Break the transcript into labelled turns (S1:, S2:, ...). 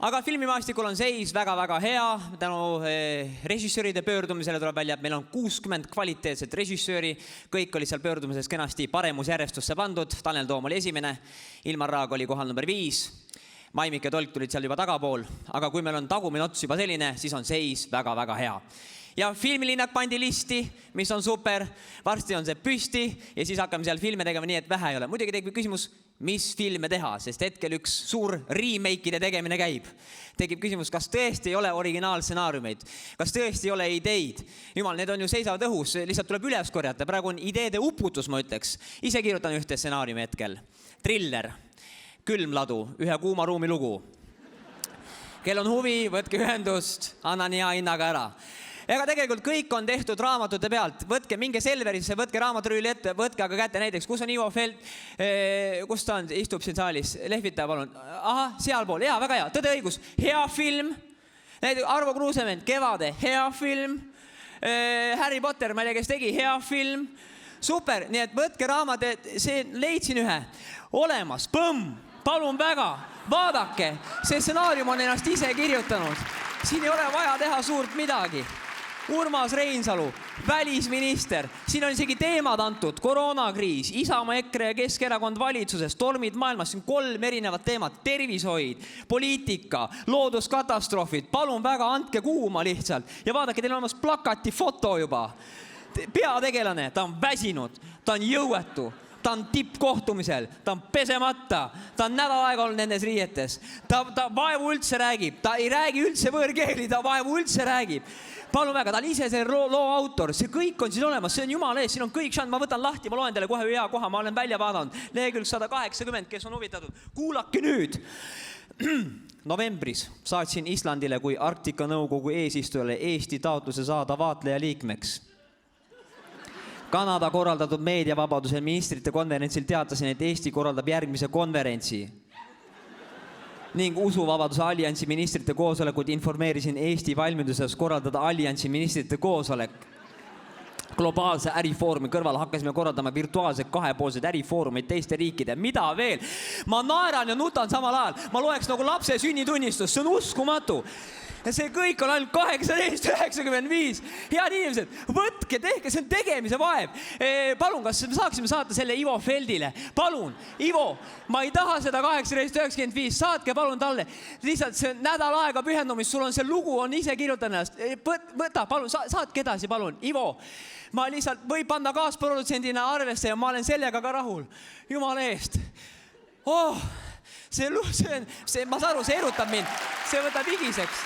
S1: Aga filmimaastikul on seis väga-väga hea. Tänu režissööride pöördumisele tuleb välja, et meil on 60 kvaliteetset režissööri. Kõik oli seal pöördumises kenasti paremusjärjestusse pandud. Tanel Toom oli esimene, Ilmar Raag oli kohal number 5. Maimik ja Tolk tulid seal juba tagapool. Aga kui meil on tagumine ots juba selline, siis on seis väga-väga hea. Ja filmilinnak pandi listi, mis on super. Varsti on see püsti ja siis hakkame seal filme tegema nii, et vähe ei ole. Muidugi tekib küsimus, mis filme teha, sest hetkel üks suur remake'ide tegemine käib. Tekib küsimus, kas tõesti ei ole originaalstsenaariumeid, kas tõesti ei ole ideid. Jumal, need on ju seisavad õhus, lihtsalt tuleb üles korjata. Praegu on ideede uputus, ma ütleks. Ise kirjutan ühte stsenaariumi hetkel. Triller, külmladu, ühe kuuma ruumi lugu. Kel on huvi, võtke ühendust, annan hea hinnaga ära. Ega tegelikult kõik on tehtud raamatute pealt. Võtke, minge Selverisse, võtke raamaturüüli ette, võtke aga kätte näiteks, kus on Ivo Feld, kus ta on, istub siin saalis, lehvita palun. Aha, sealpool, jaa, väga hea, tõde õigus, hea film. Näiteks Arvo Kruusement, Kevade, hea film. Harry Potter, ma ei tea, kes tegi, hea film. Super, nii et võtke raamat, see leidsin ühe. Olemas, põmm, palun väga, vaadake, see stsenaarium on ennast ise kirjutanud. Siin ei ole vaja teha suurt midagi. Urmas Reinsalu, välisminister, siin on isegi teemad antud, koroonakriis, Isamaa, EKRE ja Keskerakond valitsuses, tormid maailmas, siin 3 erinevat teemat, tervishoid, poliitika, looduskatastroofid, palun väga, andke kuuma lihtsalt ja vaadake, teil on olemas plakati foto juba. Peategelane, ta on väsinud, ta on jõuetu, ta on tippkohtumisel, ta on pesemata, ta on nädal aega olnud nendes riietes, ta vaevu üldse räägib, ta ei räägi üldse võõrkeeli, ta vaevu üldse räägib. Palun väga, ta on ise see loo autor, see kõik on siin olemas, see on jumala ees, siin on kõik šand, ma võtan lahti, ma loen teile kohe hea koha, ma olen välja vaadanud, lehekülg 180, kes on huvitatud, kuulake nüüd. Novembris saatsin Islandile kui Arktika Nõukogu eesistujale Eesti taotluse saada vaatleja liikmeks. Kanada korraldatud meediavabaduse ministrite konverentsil teatasin, et Eesti korraldab järgmise konverentsi. Ning usuvabaduse alliansi ministrite koosolekut informeerisin Eesti valmiduses korraldada alliansi ministrite koosolek. Globaalse ärifoorumi kõrval hakkasime korraldama virtuaalsed kahepoolsed ärifoorumid teiste riikide. Mida veel? Ma naeran ja nutan samal ajal. Ma loeks nagu lapse sünnitunnistus. See on uskumatu. Ja see kõik on ainult 18,95. Head inimesed, võtke, tehke, see on tegemise vaev. Palun, kas me saaksime saata selle Ivo Feldile? Palun, Ivo, ma ei taha seda 18,95. Saatke palun talle. Lihtsalt see nädal aega pühendumist, sul on see lugu, on ise kirjutanud ennast. Võta, palun, saatke edasi, palun. Ivo, ma lihtsalt või panna kaasprodutsendina arvesse ja ma olen sellega ka rahul. Jumala eest. Oh, ma saan aru, see erutab mind. See võtab higiseks.